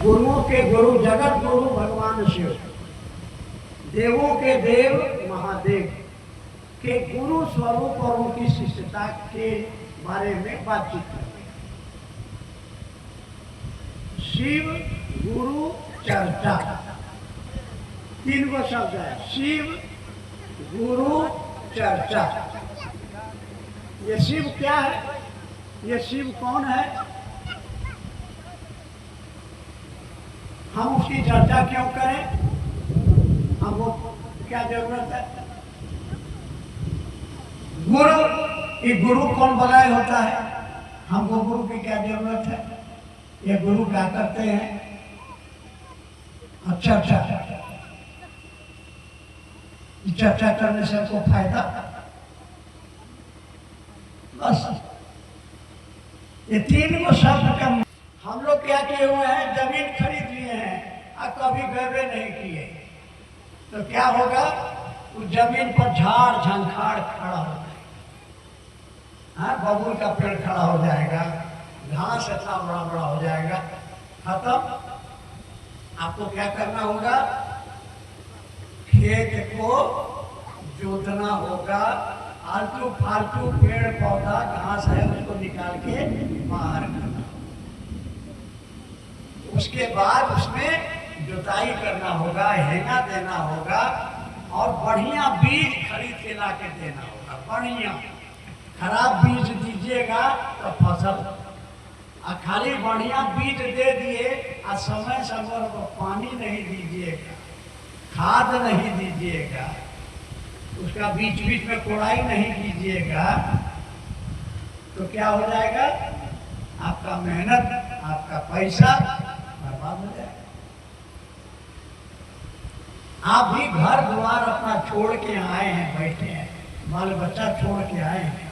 गुरुओं के गुरु जगत गुरु भगवान शिव, देवों के देव महादेव के गुरु स्वरूप और उनकी शिष्यता के बारे में बातचीत करते हैं। शिव गुरु चर्चा, तीन गो शब्द है, शिव गुरु चर्चा। ये शिव क्या है? ये शिव कौन है? हम उसकी चर्चा क्यों करें? हमको क्या जरूरत है? गुरु, ये गुरु कौन बनाए होता है? हमको गुरु की क्या जरूरत है? ये गुरु क्या करते हैं? अच्छा, चर्चा करने से हमको फायदा, बस ये तीन को शब्द का। हम लोग क्या किए हुए हैं? जमीन खरीद लिए हैं और कभी गए नहीं किए, तो क्या होगा? उस जमीन पर झाड़ झंखाड़ खड़ा हो जाएगा, हाँ, बबूल का पेड़ खड़ा हो जाएगा, घास इतना बड़ा बड़ा हो जाएगा, खत्म। आपको क्या करना होगा? खेत को जोतना होगा, आलतू फालतू पेड़ पौधा घास है उसको निकाल के बाहर करना, उसके बाद उसमें जुताई करना होगा, हेंगा देना होगा और बढ़िया बीज खरीद के ला के देना होगा। बढ़िया, खराब बीज दीजिएगा तो फसल, और खाली बढ़िया बीज दे दिए और समय समय पर पानी नहीं दीजिएगा, खाद नहीं दीजिएगा, उसका बीच बीच में कोड़ाई नहीं कीजिएगा, तो क्या हो जाएगा? आपका मेहनत, आपका पैसा बर्बाद हो जाएगा। आप भी घर द्वार अपना छोड़ के आए हैं, बैठे हैं, बाल बच्चा छोड़ के आए हैं।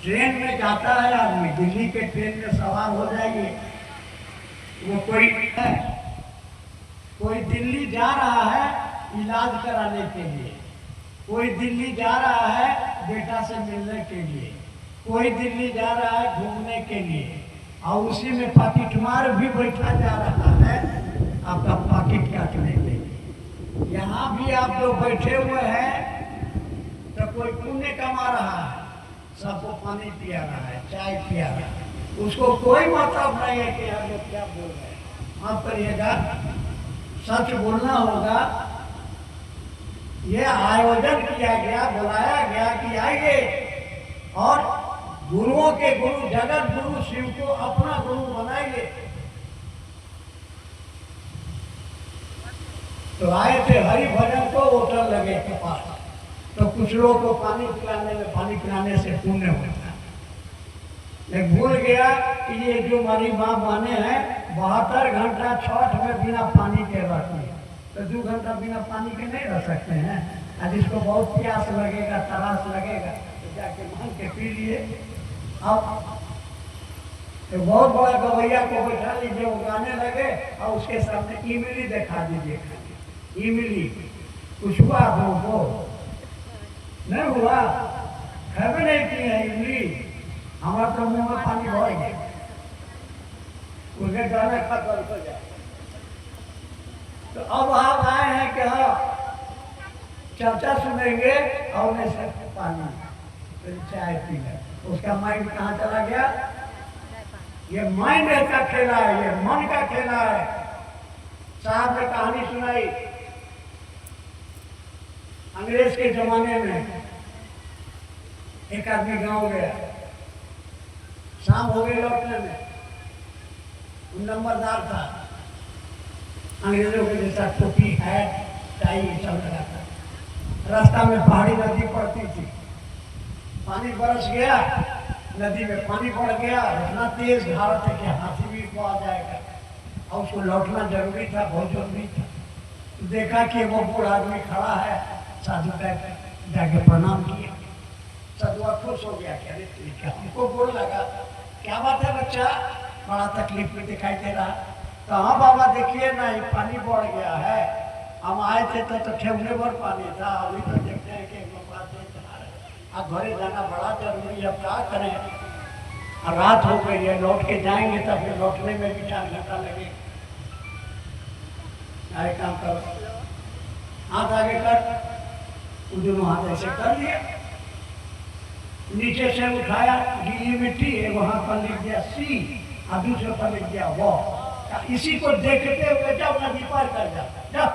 ट्रेन में जाता है आदमी, दिल्ली के ट्रेन में सवार हो जाएंगे, वो कोई है, कोई दिल्ली जा रहा है इलाज कराने के लिए, कोई दिल्ली जा रहा है बेटा से मिलने के लिए, कोई दिल्ली जा रहा है घूमने के लिए, और उसी में पाकिटमार भी बैठा जा रहा है आपका पाकिट काटने के लिए। यहाँ भी आप जो बैठे हुए हैं तो कोई पुण्य कमा रहा है, सबको पानी पिया रहा है, चाय पिया रहा है, उसको कोई मतलब नहीं है कि हम लोग क्या बोल रहे हैं। माफ करिएगा, सच बोलना होगा। ये आयोजन किया गया, बुलाया गया कि आइए और गुरुओं के गुरु जगत गुरु शिव को अपना गुरु बनाइए। तो आए थे हरि भजन को, होटल लगे के पास, तो कुछ लोगों को पानी पिलाने से पुण्य होता है। लेकिन भूल गया कि ये जो हमारी माँ माने हैं 72 घंटा छठ में बिना पानी के रहती है, तो 2 घंटा बिना पानी के नहीं रह सकते हैं। और जिसको बहुत प्यास लगेगा, तरास लगेगा, तो जाके मांग के पी लिए। अब तो बहुत बड़ा गवैया को बैठा लीजिए, वो गाने लगे और उसके सामने इमली दिखा दीजिए, इमली। कुछ हुआ आपको? नहीं हुआ, खैर नहीं की है इमली। हमारा तो मुंह में पानी भर गया, उनके गाने खत्म हो जाए। तो अब आप आए हैं कि हाँ चर्चा सुनेंगे और नहीं सकते पानी, तो चाय पीना, उसका माइंड कहाँ चला गया? ये माइंड का खेला है, ये मन का खेला है। साहब ने कहानी सुनाई, अंग्रेज के जमाने में एक आदमी गांव गया, शाम हो गई लौटने में, नंबरदार था, अंग्रेजों के जैसा टोपी है, टाई सब लगा था। रास्ता में पहाड़ी नदी पड़ती थी, पानी बरस गया, नदी में पानी बढ़ गया, इतना तेज धार था कि हाथी भी को आ जाएगा, और उसको लौटना जरूरी था, बहुत जरूरी था। तो देखा कि वो बूढ़ा आदमी खड़ा है, साधु का जाके प्रणाम किया। साधुआ खुश हो गया कि अरे ठीक है, हमको बोल लगा क्या बात है बच्चा, बड़ा तकलीफ में दिखाई दे रहा। तो हाँ बाबा देखिए ना, ये पानी बढ़ गया है, हम आए थे तो ठेवने भर पानी था, अभी तो देखते हैं कि अब घरे जाना बड़ा जरूरी है, अब क्या करें। और रात हो गई है, लौट के जाएंगे तब फिर लौटने में भी 4 घंटा लगेगा। एक काम करो, हाथ आगे कर, दोनों हाथ ऐसे कर लिया, नीचे से उठाया, गीली मिट्टी है, वहां पर लिख दिया सी और दूसरे पर लिख दिया वॉ। इसी को देखते हुए जब नदी पार कर जाओ,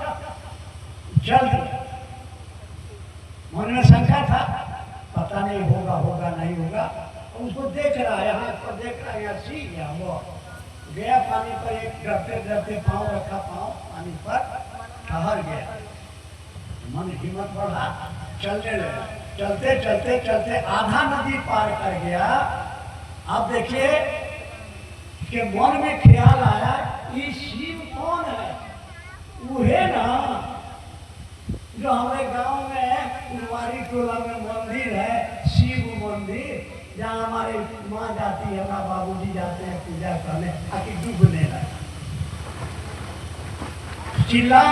जल्दी। मन में शंका था, पता नहीं होगा नहीं होगा, उसको देख रहा है, यहाँ पर देख रहा है, यहाँ सी गया वो गया पानी पर, एक डरते डरते पाँव रखा, पाँव पानी पर ठहर गया। मन हिम्मत बढ़ा, चलने लगा, चलते चलते चलते आधा नदी पार कर गया। अब देखिए कि मन में ख्याल आया, ये शिव कौन है? वो है ना जो हमारे गांव में फुलवारी टोला में मंदिर है, शिव मंदिर, जहाँ हमारे माँ जाती है, हमारा बाबूजी जाते हैं पूजा करने, आके डूबने लगा। चिल्ला,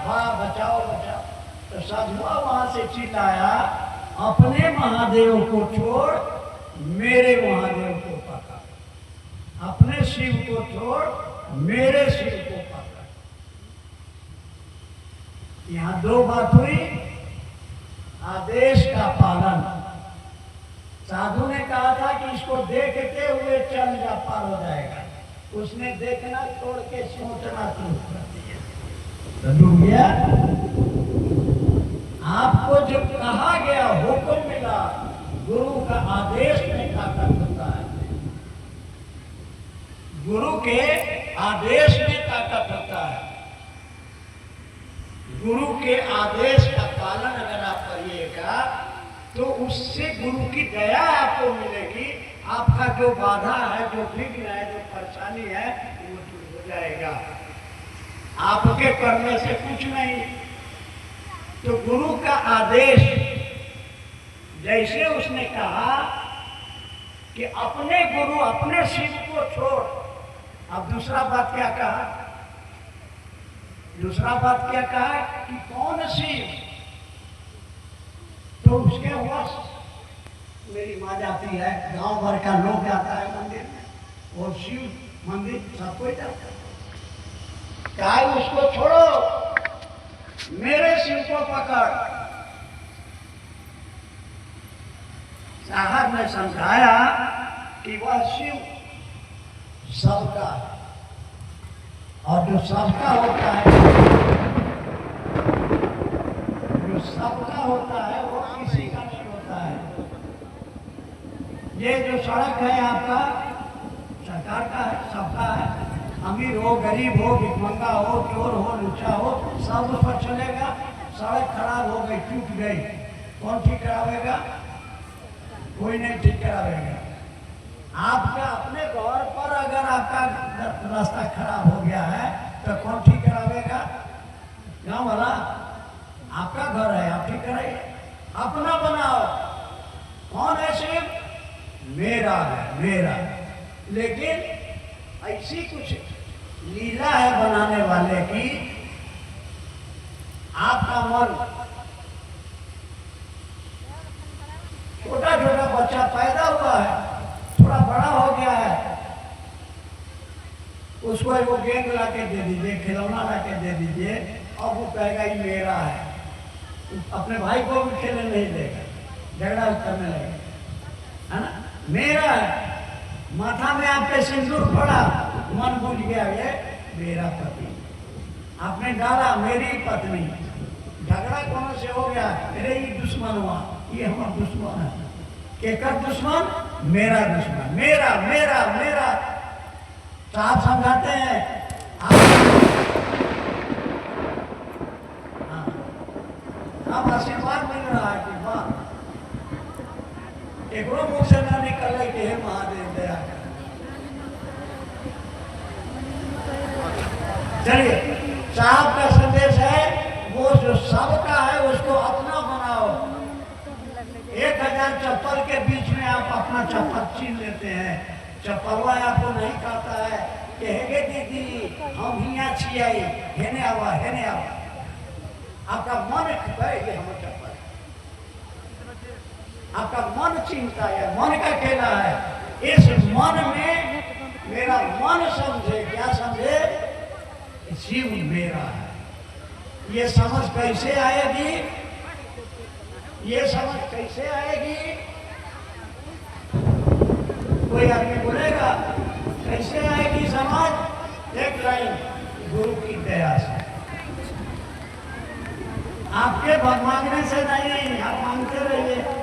वाह बचाओ बचाओ। तो साधुआ वहां से चिल्लाया, अपने महादेव को छोड़ मेरे महादेव को पकड़, अपने शिव को छोड़ मेरे शिव को पकड़। यहाँ 2 बात हुई, आदेश का पालन। साधु ने कहा था कि इसको देखते हुए चल जा, पार हो जाएगा। उसने देखना छोड़ के सोचना शुरू कर दिया, तो डूब गया। आपको जब कहा गया, हुक्म मिला, गुरु का आदेश में ताकत होता है, गुरु के आदेश में ताकत होता है। गुरु के आदेश का पालन अगर आप करिएगा तो उससे गुरु की दया आपको मिलेगी। आपका जो बाधा है, जो विघ्न है, जो परेशानी है, वो दूर हो जाएगा। आपके करने से कुछ नहीं। तो गुरु का आदेश, जैसे उसने कहा कि अपने गुरु अपने शिव को छोड़, अब दूसरा बात क्या कहा? दूसरा बात क्या कहा कि कौन शिव? तो उसके हुआ, मेरी माँ जाती है, गांव भर का लोग जाता है मंदिर में, और शिव मंदिर सब कोई जाता है। कहा उसको छोड़ो, मेरे शिव को पकड़। साहब ने समझाया कि वह शिव सबका है, और जो सबका होता है, जो सबका होता है वो किसी का नहीं होता है। ये जो सड़क है आपका, सरकार का है, सबका है। अमीर हो, गरीब हो, भिखमंगा हो, चोर हो, लुच्चा हो, सब उस पर चलेगा। सड़क खराब हो गई, टूट गई, कौन ठीक करावेगा? कोई नहीं ठीक करावेगा। आपका अपने घर पर अगर आपका रास्ता खराब हो गया है तो कौन ठीक करावेगा? गाँव वाला। आपका घर है, आप ठीक कराइए, अपना बनाओ। कौन है शिव? मेरा है, मेरा। लेकिन ऐसी कुछ लीला है बनाने वाले की, आपका मन, छोटा छोटा बच्चा पैदा हुआ है, थोड़ा बड़ा हो गया है, उसको वो गेंद ला के दे दीजिए, खिलौना ला के दे दीजिए, और वो कहेगा ये मेरा है। अपने भाई को भी खेलने नहीं देगा, झगड़ा करने लगेगा, है ना? मेरा है। माथा में आपके सिंदूर पड़ा, मन भूल गया ये मेरा पति, आपने डाला मेरी पत्नी, झगड़ा कौन से हो गया? अरे ये दुश्मन हुआ, ये हमारा दुश्मन है। केकर दुश्मन? मेरा दुश्मन, मेरा मेरा मेरा। साहब समझाते हैं, अब आशीर्वाद मिल रहा है कि वाह, एक मुख से ना निकल रही कि हे महादेव दया कर। चलिए, साहब का संदेश है, वो जो सबका है उसको अपना बनाओ। 1000 चप्पल के बीच में आप अपना चप्पल छीन लेते हैं। चप्पलवा आपको नहीं कहता है कि हे दीदी हम हिया छियाई, हेने आवा हेने आवा। आपका मन कहे हम चप्पल, आपका मन चिंता है, मन का खेला है। इस मन में मेरा मन समझे, क्या समझे? शिव मेरा है। ये समझ कैसे आएगी? ये समझ कैसे आएगी? कोई आदमी बोलेगा कैसे आएगी समझ? एक लाइन, गुरु की दया से। आपके मांगने से नहीं, आप मांगते रहिए।